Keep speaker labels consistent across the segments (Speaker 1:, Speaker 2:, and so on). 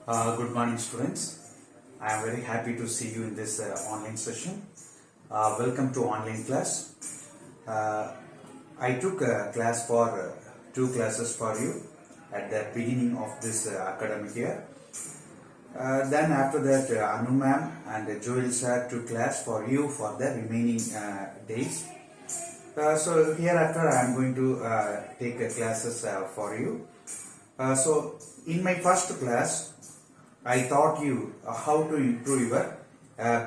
Speaker 1: Good morning, students. I am very happy to see you in this online session. Welcome to online class. I took a class for two classes for you at the beginning of this academic year. Then after that, Anu ma'am and Joel sir took class for you for the remaining days. So hereafter I am going to take classes for you. So in my first class, I taught you how to improve your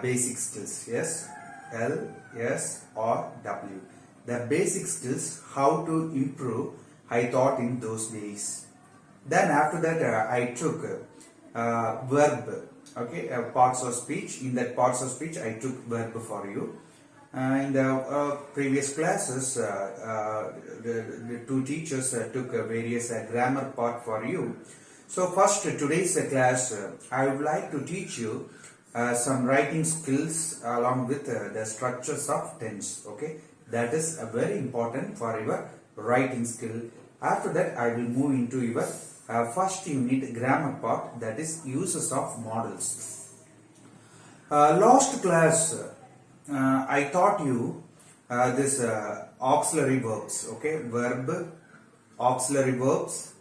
Speaker 1: basic skills. Yes, L, S or W. The basic skills, how to improve, I taught in those days. Then after that, I took verb. Okay, parts of speech. In that parts of speech, I took verb for you. In the previous classes, the two teachers took various grammar part for you. So first, today's class, I would like to teach you some writing skills along with the structures of tense. Okay, that is very important for your writing skill. After that, I will move into your first unit grammar part, that is uses of models. Last class, I taught you this auxiliary verbs. Okay, verb, auxiliary verbs,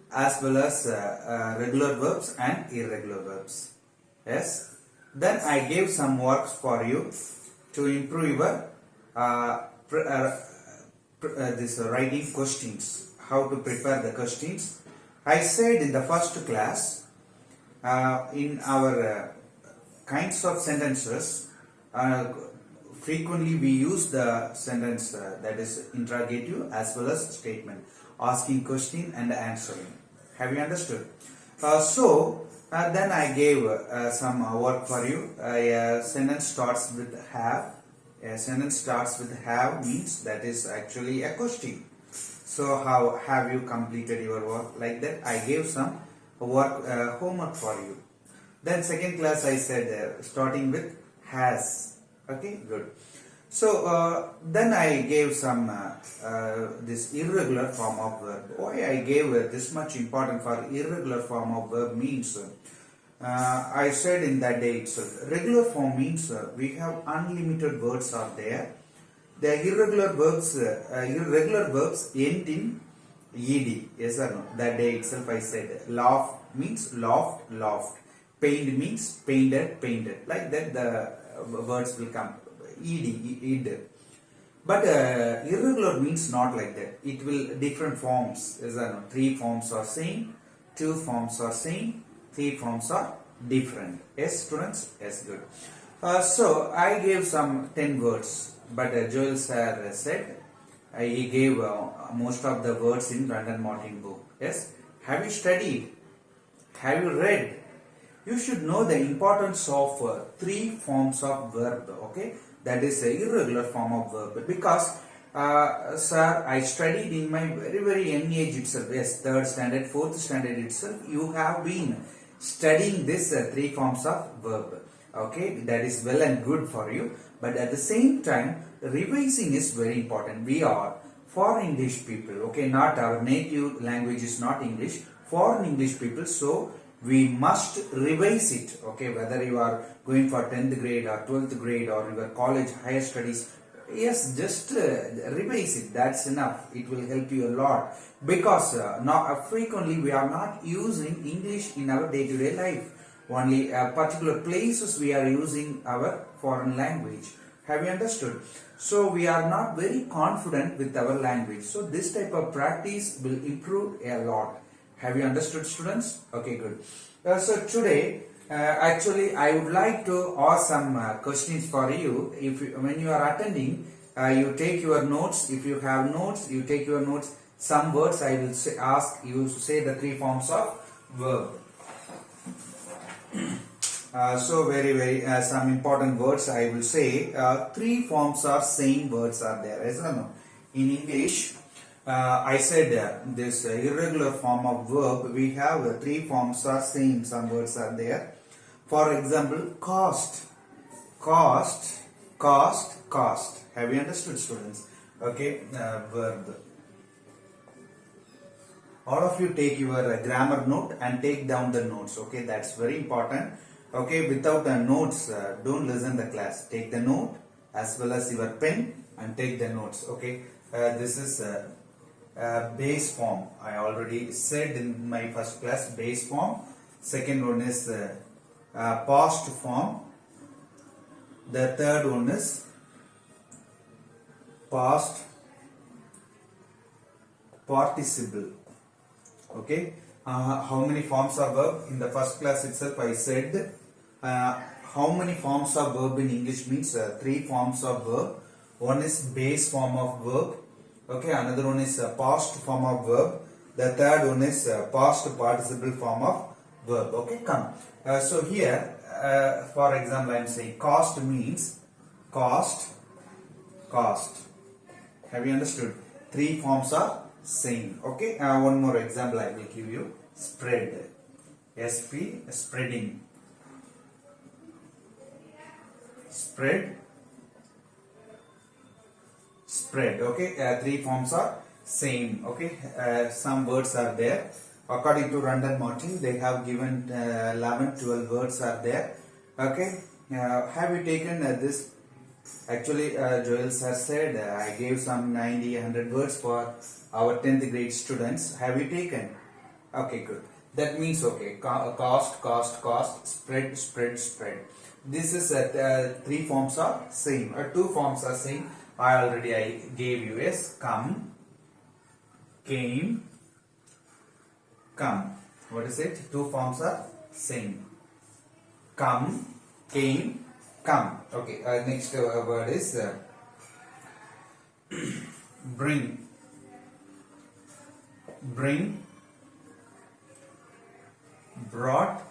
Speaker 1: as well as regular verbs and irregular verbs. Yes. Then I gave some works for you to improve your this writing questions. How to prepare the questions. I said in the first class, in our kinds of sentences, frequently we use the sentence that is interrogative as well as statement, asking question and answering. Have you understood? Then I gave some work for you. A sentence starts with have. A sentence starts with have means that is actually a question. So how have you completed your work? Like that, I gave some work homework for you. Then second class I said starting with has. Okay, good. So then I gave some this irregular form of verb. Why I gave this much important for irregular form of verb means I said in that day itself. Regular form means we have unlimited words are there. The irregular verbs end in ed. Yes or no? That day itself I said laugh means laughed, laughed. Pained means painted, painted. Like that the words will come. Ed. But irregular means not like that. It will different forms. Yes or no? Three forms are same, two forms are same, three forms are different. Yes, students? Yes, good. So I gave some 10 words, but Joel sir said he gave most of the words in Brandon Martin book. Yes. Have you studied? Have you read? You should know the importance of three forms of verb. Okay, that is a irregular form of verb because sir, I studied in my very young age itself. Yes, third standard, fourth standard itself. You have been studying this three forms of verb. Okay, that is well and good for you. But at the same time, revising is very important. We are foreign English people. Okay, not our native language is not English. Foreign English people, so we must revise it. Okay, whether you are going for 10th grade or 12th grade or your college higher studies, yes, just revise it. That's enough. It will help you a lot because not frequently we are not using English in our day-to-day life. Only particular places we are using our foreign language. Have you understood? So we are not very confident with our language. So this type of practice will improve a lot. Have you understood, students? Okay, good. So today, actually, I would like to ask some questions for you. When you are attending, you take your notes. If you have notes, you take your notes. Some words I will ask you to say the three forms of verb. So very some important words I will say. Three forms of same words are there. As I know, in English. I said this irregular form of verb, we have three forms are same, some words are there. For example, cost, cost, cost, cost. Have you understood, students? Okay, verb. all of you take your grammar note and take down the notes. Okay, that's very important. Okay, without the notes, don't listen the class. Take the note as well as your pen and take the notes. Okay, this is base form. I already said in my first class, base form. Second one is past form. The third one is past participle. Okay, how many forms of verb? In the first class itself I said how many forms of verb in English means 3 forms of verb. One is base form of verb. Okay, another one is past form of verb. The third one is past participle form of verb. Okay, come. So here, for example, I am saying cost means cost. Have you understood? 3 forms are same. Okay, one more example I will give you. Spread. SP, spreading. Spread. Okay, 3 forms are same. Okay, some words are there. According to Randall Martin, they have given 11, 12 words are there. Okay, have you taken this? Actually, Joel sir said I gave some 90, 100 words for our 10th grade students. Have you taken? Okay, good. That means okay, cost, spread. This is 3 forms are same. 2 forms are same. I gave you as come, came, come. What is it? 2 forms are same. Come, came, come. Okay. Next word is bring. Bring, brought.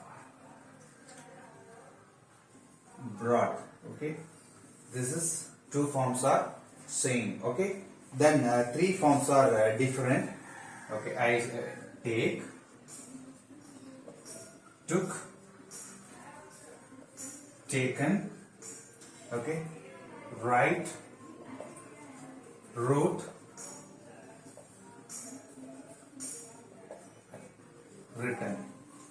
Speaker 1: Okay. This is 2 forms are same. Okay. Then 3 forms are different. Okay. I take, took, taken. Okay. Write, wrote, written.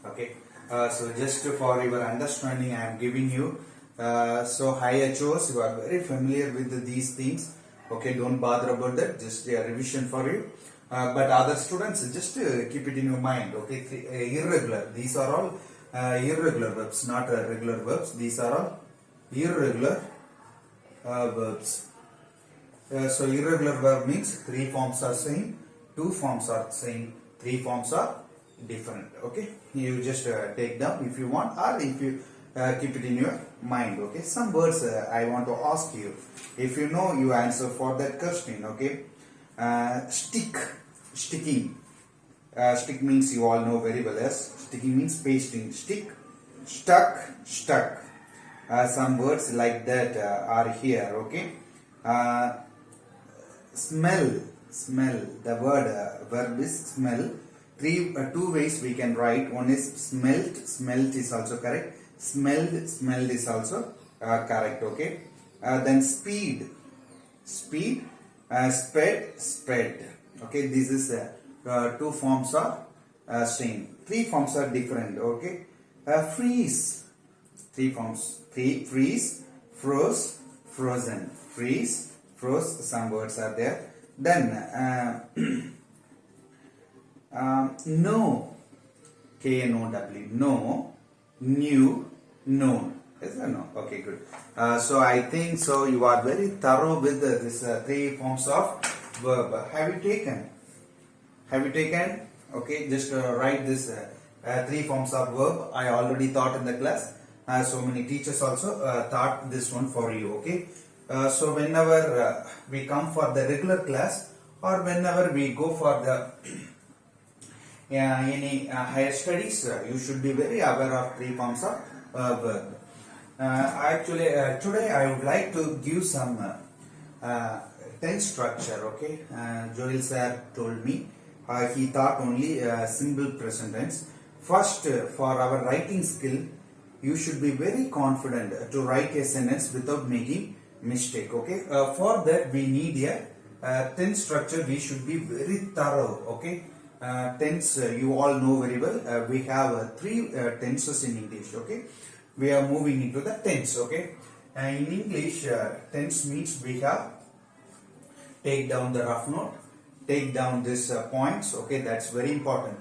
Speaker 1: Okay. So just for your understanding, I am giving you. So high HOs, you are very familiar with these things. Okay, don't bother about that. Just a revision for you. But other students, just keep it in your mind. Okay, irregular. These are all irregular verbs, not regular verbs. These are all irregular verbs. So irregular verb means 3 forms are same, 2 forms are same, 3 forms are different. Okay, you just take them if you want, or if you keep it in your mind. Okay, some words I want to ask you. If you know, you answer for that question. Okay, stick, sticking. Stick means you all know very well as sticking means pasting. Stick, stuck, stuck. Some words like that are here. Okay, smell. The verb is smell. 2 ways we can write. One is smelt is also correct. Smelled is also correct. Okay. Then speed, spread. Okay, this is 2 forms are same. 3 forms are different. Okay. Freeze, 3 forms. Freeze, froze, frozen. Freeze, froze. Some words are there. Then know, K-N-O-W, know, knew, known. Yes or no? Okay, good. So I think so you are very thorough with this 3 forms of verb. Have you taken? Okay, just write this 3 forms of verb. I already taught in the class. So many teachers also taught this one for you. Okay. So whenever we come for the regular class, or whenever we go for the any higher studies, you should be very aware of 3 forms of verb. Actually, today I would like to give some tense structure. Okay, Joel sir told me he thought only simple present tense. First, for our writing skill, you should be very confident to write a sentence without making mistake. Okay, for that we need a tense structure. We should be very thorough. Okay. tense you all know very well. We have three tenses in English. Okay, we are moving into the tense. Okay, in English, tense means we have take down the rough note, take down these points. Okay, that's very important.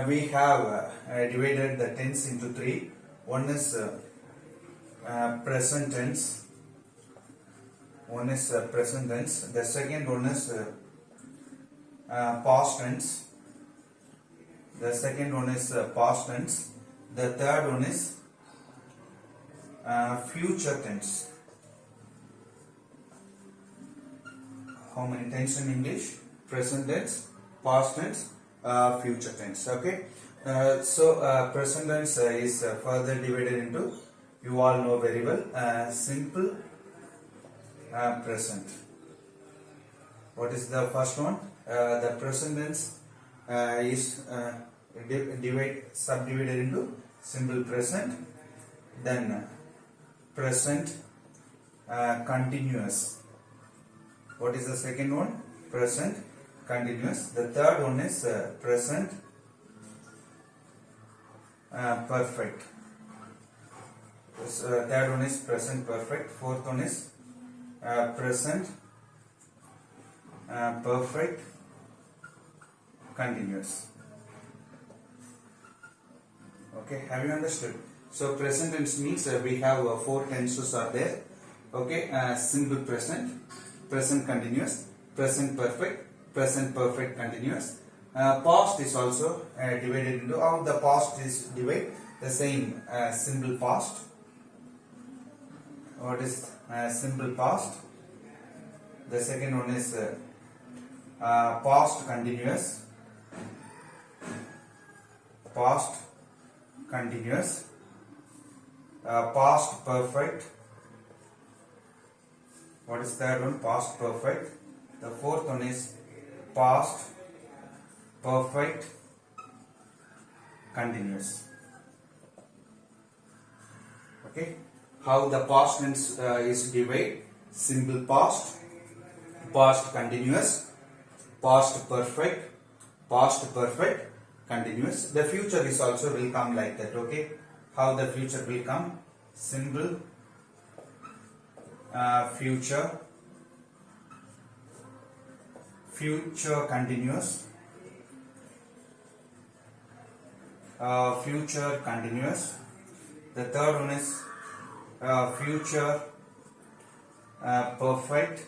Speaker 1: We have divided the tense into three. One is present tense. One is present tense. The second one is past tense. The second one is past tense. The third one is future tense. How many tense in English? Present tense, past tense, future tense. Okay. Present tense is further divided into, you all know very well, simple present. What is the first one? The present tense is subdivided into simple present, then present continuous. What is the second one? Present continuous. The third one is present perfect. Third one is present perfect. Fourth one is present perfect continuous. Okay, have you understood? So present tense means we have four tenses are there. Okay, simple present, present continuous, present perfect, present perfect continuous. Past is also divided into, how the past is divided, the same simple past. What is simple past? The second one is past continuous, past continuous, past perfect. What is third one? Past perfect. The fourth one is past perfect continuous. Okay, how the past tense is divided: simple past, past continuous, past perfect, past perfect continuous. The future is also will come like that. Okay, how the future will come: simple future, future continuous, future continuous. The third one is future perfect.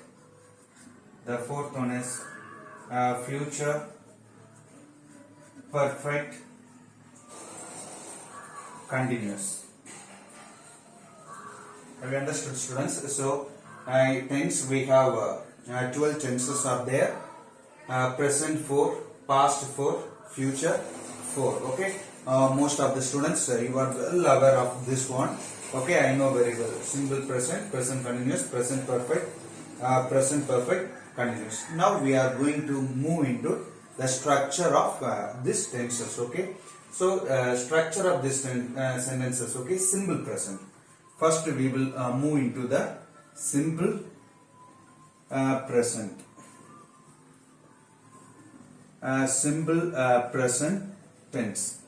Speaker 1: The fourth one is future perfect continuous. Have you understood, students? So tense we have 12 tenses are there. Present 4, past 4, future 4. Okay, most of the students you are well aware of this one. Okay, I know very well. Simple present, present continuous, present perfect, present perfect continuous. Now we are going to move into the structure of these tenses. Okay, so structure of these sentences. Okay, simple present. First we will move into the simple present. Simple present tense.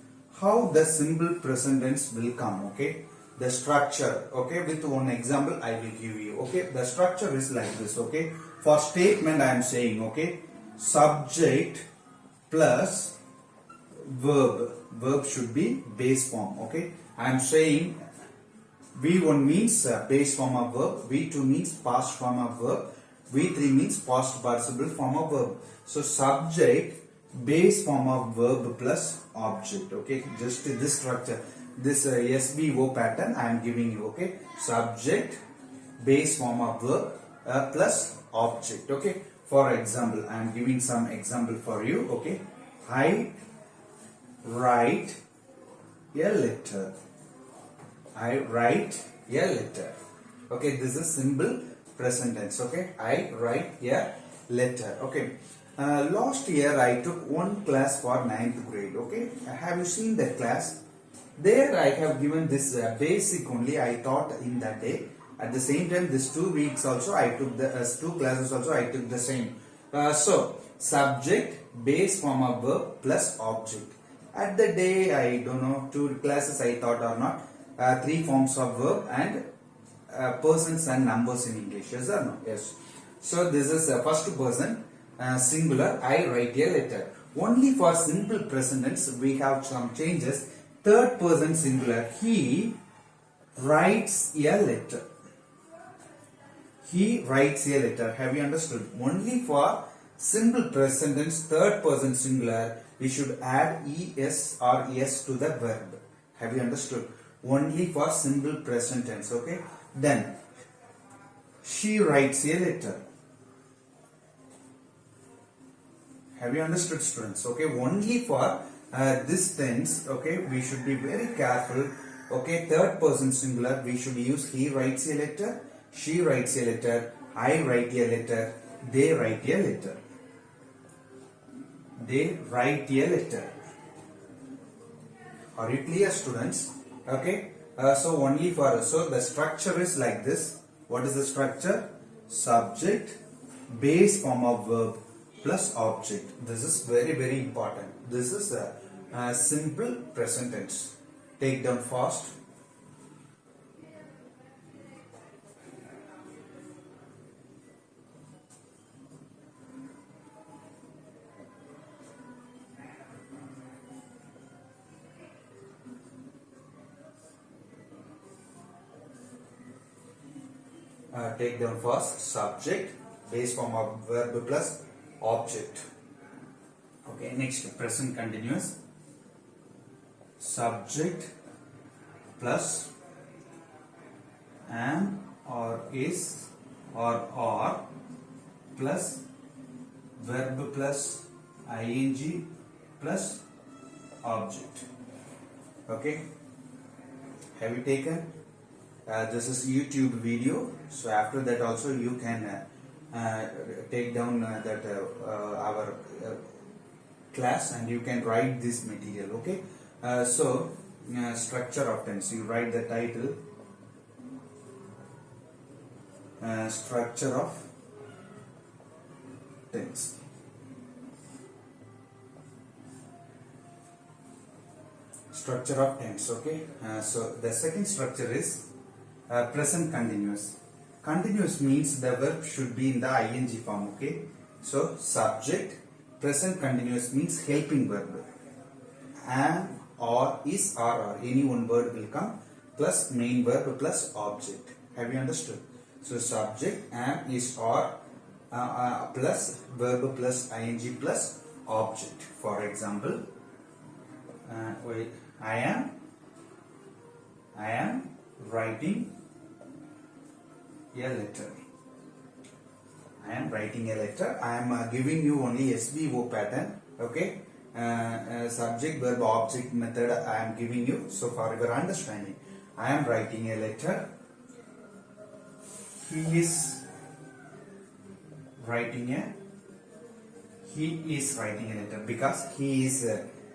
Speaker 1: How the simple present tense will come? Okay, the structure. Okay, with one example I will give you. Okay, the structure is like this. Okay, for statement I am saying, okay, subject plus verb. Verb should be base form. Okay, I am saying V1 means base form of verb, V2 means past form of verb, V3 means past participle form of verb. So subject, base form of verb plus object. Okay, just this structure, this SBO pattern I am giving you. Okay, subject, base form of verb plus object. Okay, for example, I am giving some example for you. Okay, I write a letter. I write a letter. Okay, this is simple present tense. Okay, I write a letter. Okay, last year I took one class for 9th grade. Okay, have you seen that class? There I have given this basic only I taught in that day. At the same time, this 2 weeks also I took the 2 classes also I took the same. So subject, base form of verb plus object. At the day, I don't know, 2 classes I thought or not, 3 forms of verb and persons and numbers in English. Yes or no? Yes. So this is first person singular. I write a letter. Only for simple present tense we have some changes. Third person singular. He writes a letter. He writes a letter. Have you understood? Only for simple present tense, third person singular, we should add es or es to the verb. Have you understood? Only for simple present tense. Okay. Then she writes a letter. Have you understood, students? Okay. Only for this tense. Okay. We should be very careful. Okay. Third person singular. We should use he writes a letter. She writes a letter, I write a letter, they write a letter. They write a letter. Are you clear, students? Okay. So only for, so the structure is like this. What is the structure? Subject, base form of verb plus object. This is very, very important. This is a simple present tense. Take down fast. Take down first subject, base form of verb plus object. Okay, next present continuous. Subject plus am or is or are plus verb plus ing plus object. Okay, have you taken? This is YouTube video, so after that also you can take down that our class and you can write this material. Okay, so structure of tense, you write the title, structure of tense. Structure of tense. Okay, so the second structure is present continuous. Continuous means the verb should be in the ing form. Okay, so subject, present continuous means helping verb. Am or is or any one word will come plus main verb plus object. Have you understood? So subject, am, is or plus verb plus ing plus object. For example, I am writing a letter. I am writing a letter. I am giving you only SVO pattern. Okay, subject, verb, object method I am giving you. So for your understanding, I am writing a letter. He is writing a letter because he is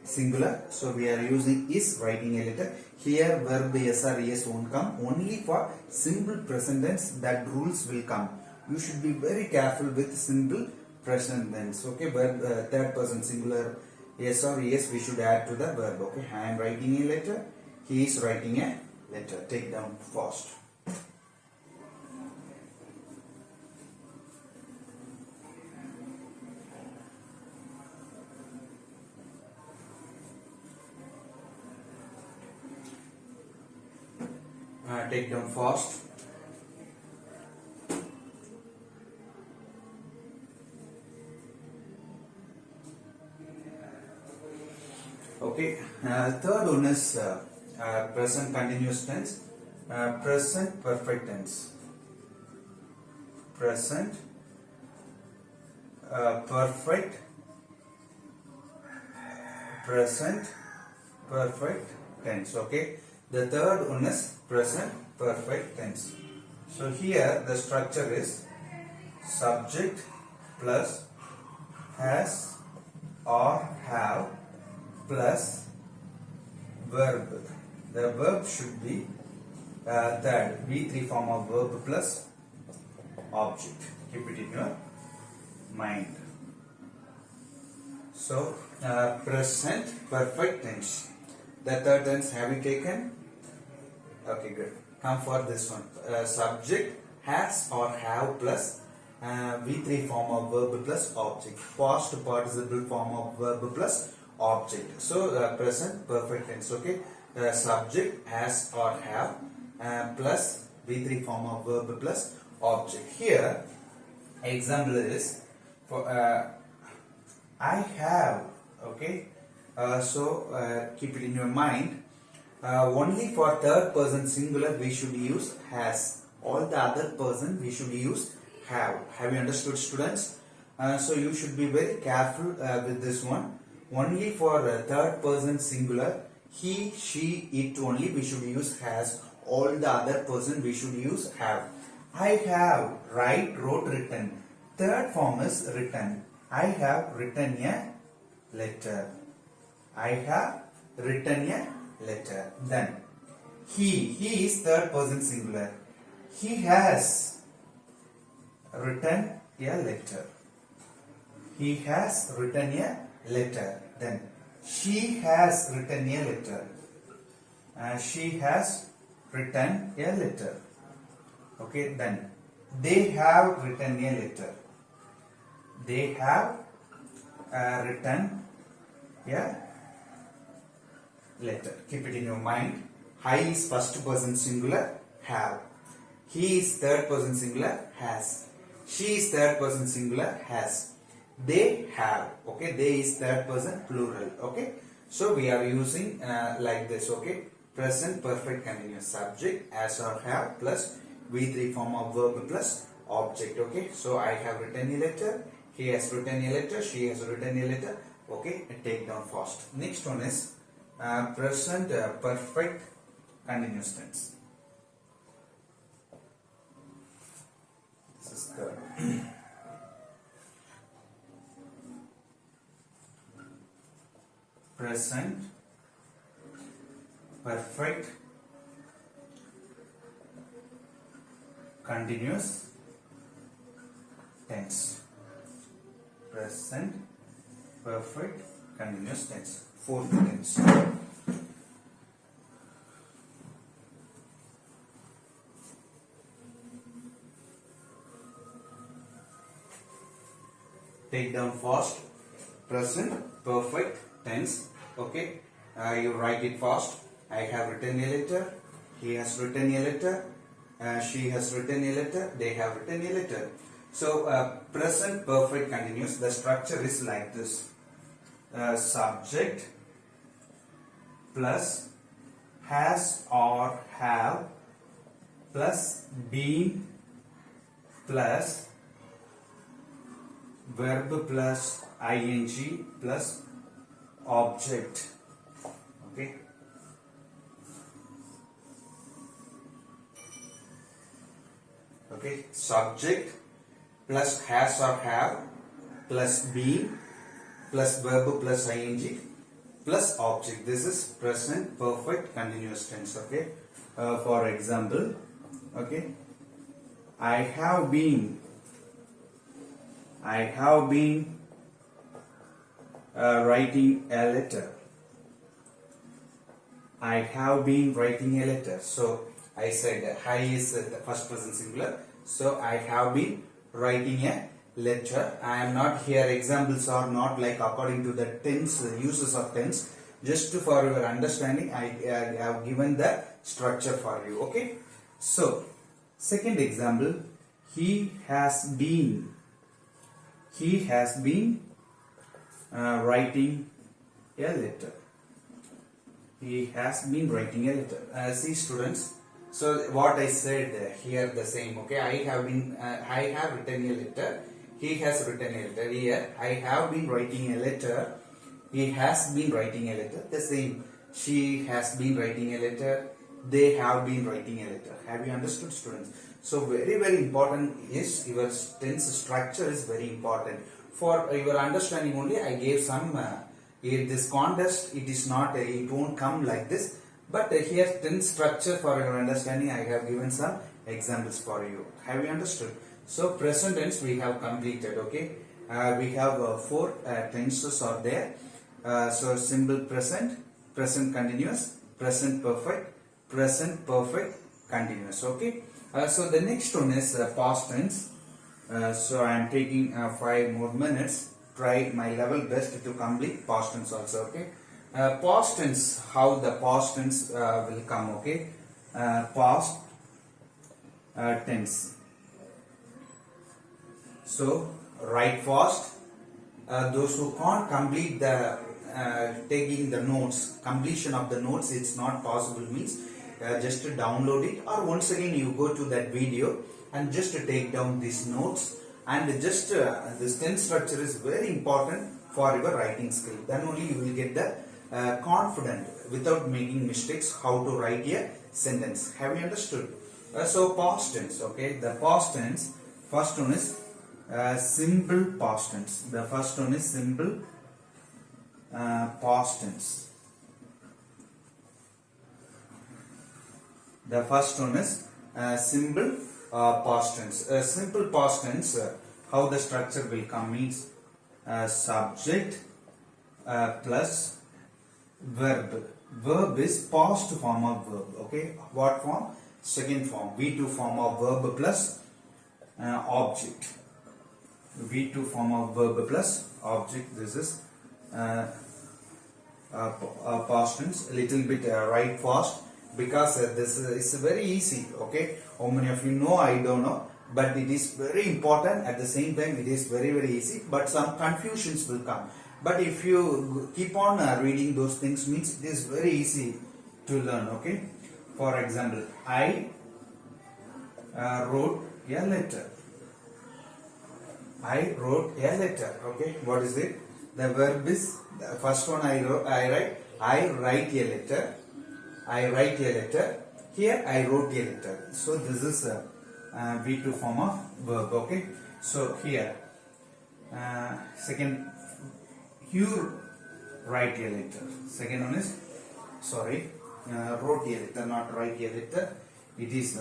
Speaker 1: singular, so we are using is writing a letter. Here verb yes or yes won't come. Only for simple present tense that rules will come. You should be very careful with simple present tense. Okay, verb third person singular yes or yes we should add to the verb. Okay, I am writing a letter. He is writing a letter. Take down fast. Take down fast. Okay, third one is present continuous tense, present perfect tense. Present perfect tense. Okay, the third one is present perfect tense. So here the structure is subject plus has or have plus verb. The verb should be third V3 form of verb plus object. Keep it in your mind. So present perfect tense. The third tense have you taken? Okay, good. Come for this one. Subject has or have plus V3 form of verb plus object. Past participle form of verb plus object. So present perfect tense. Okay. Subject has or have plus V3 form of verb plus object. Here, example is for I have. Okay. Keep it in your mind. Only for third person singular we should use has. All the other person we should use have. Have you understood, students? So you should be very careful with this one. Only for third person singular, he, she, it only we should use has. All the other person we should use have. I have, write, wrote, written. Third form is written. I have written a letter. I have written a letter. Then he is third person singular. He has written a letter. He has written a letter. Then she has written a letter. She has written a letter. Okay, then they have written a letter. They have written a letter. Keep it in your mind. I is first person singular, have. He is third person singular, has. She is third person singular, has. They have. Okay, they is third person plural. Okay, so we are using like this. Okay, present perfect continuous. Subject as or have plus V3 form of verb plus object. Okay, so I have written a letter. He has written a letter. She has written a letter. Okay, take down fast. Next one is present perfect continuous tense. This is the present perfect continuous tense. Present perfect continuous tense. Fourth tense. Take down fast. Present perfect tense. Okay, you write it fast. I have written a letter. He has written a letter. She has written a letter. They have written a letter. So present perfect continuous. The structure is like this. Subject plus has or have plus been plus verb plus ing plus object. Okay. Okay. Subject plus has or have plus been plus verb plus ing plus object. This is present perfect continuous tense. Okay. For example, okay, I have been writing a letter. I have been writing a letter. So I said I is the first person singular. So I have been writing a letter. I am not here. Examples are not like according to the tense, the uses of tense. Just for your understanding, I have given the structure for you. Okay. So second example, he has been writing a letter. He has been writing a letter. See, students. So what I said here the same. Okay, I have written a letter. He has written a letter. Here I have been writing a letter. He has been writing a letter. The same. She has been writing a letter. They have been writing a letter. Have you understood, students? So very important is your tense structure is very important. For your understanding only, I gave some. In this contest, it is not. It won't come like this. But here tense structure for your understanding, I have given some examples for you. Have you understood? So present tense we have completed. Okay. we have four tenses are there. So simple present, present continuous, present perfect continuous. Okay. So the next one is past tense. So I am taking 5 more minutes. Try my level best to complete past tense also. Okay. Past tense, how the past tense will come. Okay. Past tense. So write fast. Those who can't complete the taking the notes, completion of the notes, it's not possible, means just to download it, or once again you go to that video and just to take down these notes, and just this tense structure is very important for your writing skill. Then only you will get the confident without making mistakes how to write a sentence. Have you understood? So past tense. Okay, the past tense, first one is simple past tense. The first one is simple past tense. The first one is simple past tense. Simple past tense, how the structure will come means subject plus verb. Verb is past form of verb. Okay, what form? Second form. V2 form of verb plus object. V2 form of verb plus object. This is past tense. A little bit write fast, because this is very easy. Okay, how many of you know? I don't know, but it is very important. At the same time, it is very easy, but some confusions will come. But if you keep on reading those things, means it is very easy to learn. Okay, for example, I wrote a letter. I wrote a letter. Okay, what is it? The verb is the first one. I write. I write a letter. I write a letter. Here I wrote a letter. So this is a V2 form of verb. Okay. So here second, you write a letter. Second one is, sorry, wrote a letter, not write a letter. It is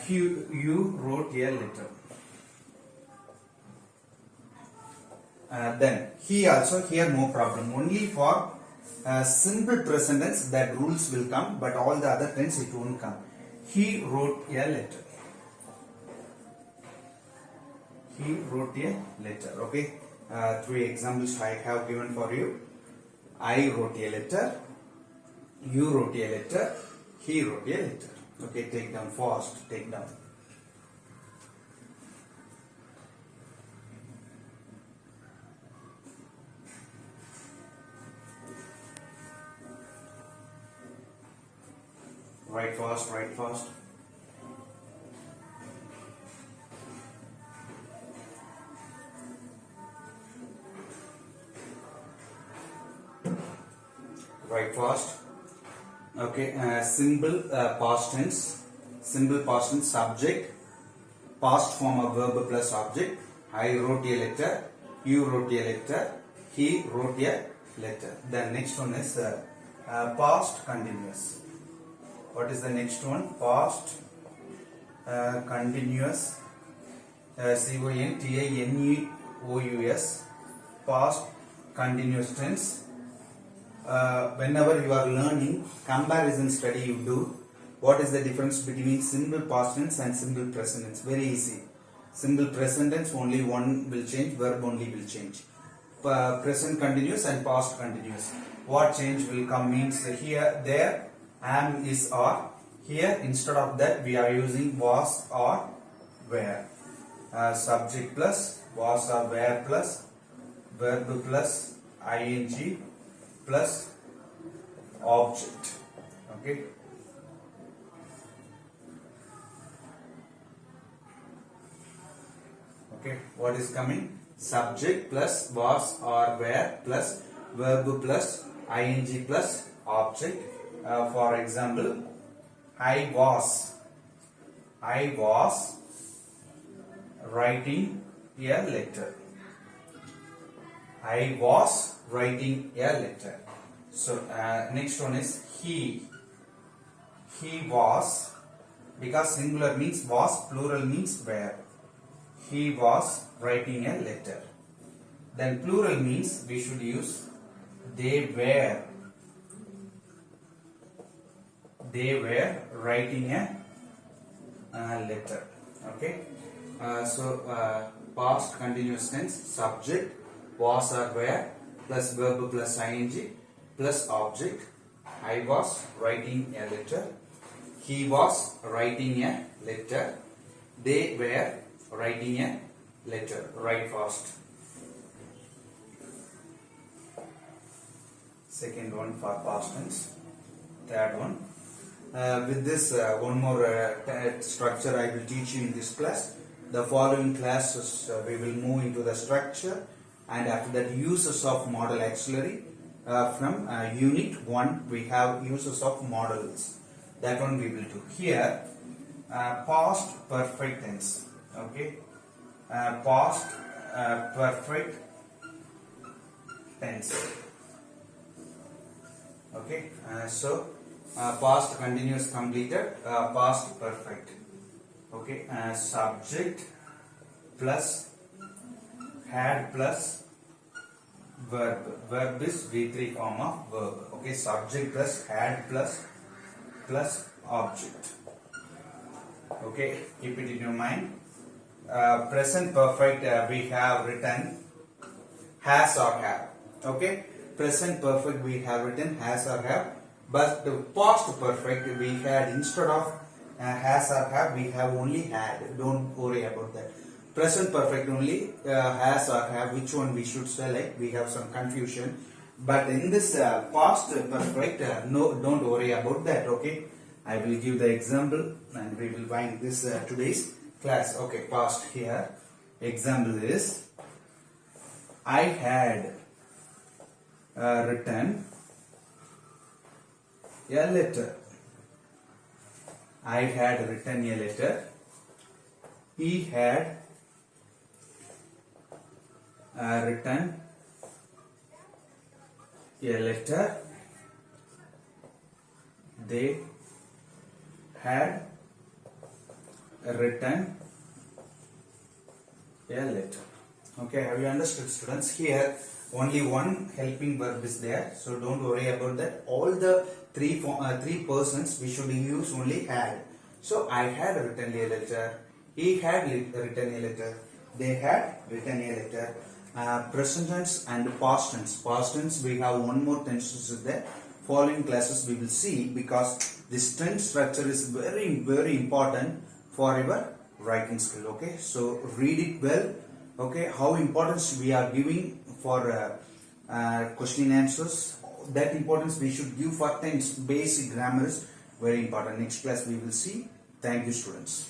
Speaker 1: you wrote a letter. Then he also, here no problem. Only for simple present tense that rules will come, but all the other tense it won't come. He wrote a letter. He wrote a letter. Okay. 3 examples I have given for you. I wrote a letter. You wrote a letter. He wrote a letter. Okay, take down fast. Take down. Write fast, write fast. Write fast. Okay, simple past tense. Simple past tense, subject, past form of verb plus object. I wrote a letter. You wrote a letter. He wrote a letter. The next one is past continuous. What is the next one? Past continuous. C-O-N-T-I-N-E-O-U-S. Past continuous tense. Whenever you are learning comparison study, you do. What is the difference between simple past tense and simple present tense? Very easy. Simple present tense, only one will change, verb only will change. Present continuous and past continuous. What change will come means here, there, am, is, are. Here instead of that we are using was or were. Subject plus was or were plus verb plus ing plus object. Okay. Okay, what is coming? Subject plus was or were plus verb plus ing plus object. For example, I was writing a letter. I was writing a letter. So next one is he. He was, because singular means was, plural means were. he was writing a letter. Then plural means we should use they were writing a letter. Okay. Past continuous tense, subject was or were plus verb plus ing plus object. I was writing a letter. He was writing a letter. They were writing a letter. Write fast. Second one for past tense. Third one. With this one more structure I will teach you in this class. The following classes we will move into the structure, and after that uses of model auxiliary. From unit 1 we have uses of models. That one we will do. Here past perfect tense. Okay. Past perfect tense. Okay. Past continuous completed, past perfect. Okay. Subject plus had plus verb. Verb is V3 form of verb. Okay. Subject plus had plus object. Okay. Keep it in your mind. Present perfect we have written has or have. Okay. Present perfect we have written has or have, but the past perfect we had, instead of has or have, we have only had. Don't worry about that. Present perfect only has or have. Which one we should select? We have some confusion, but in this past perfect no, don't worry about that. Okay. I will give the example and we will find this today's class. Okay. Past here. Example is I had written a letter. I had written a letter. He had written a letter. They had written a letter. Okay, have you understood, students? Here only one helping verb is there, so don't worry about that. All the three persons we should use only had. So I had written a letter. He had written a letter. They had written a letter. Present tense and past tense. Past tense we have one more tenses there. Following classes we will see, because this tense structure is very important for your writing skill. Okay, so read it well. Okay, how importance we are giving for question answers. That importance we should give for tense. Basic grammar is very important. Next class we will see. Thank you, students.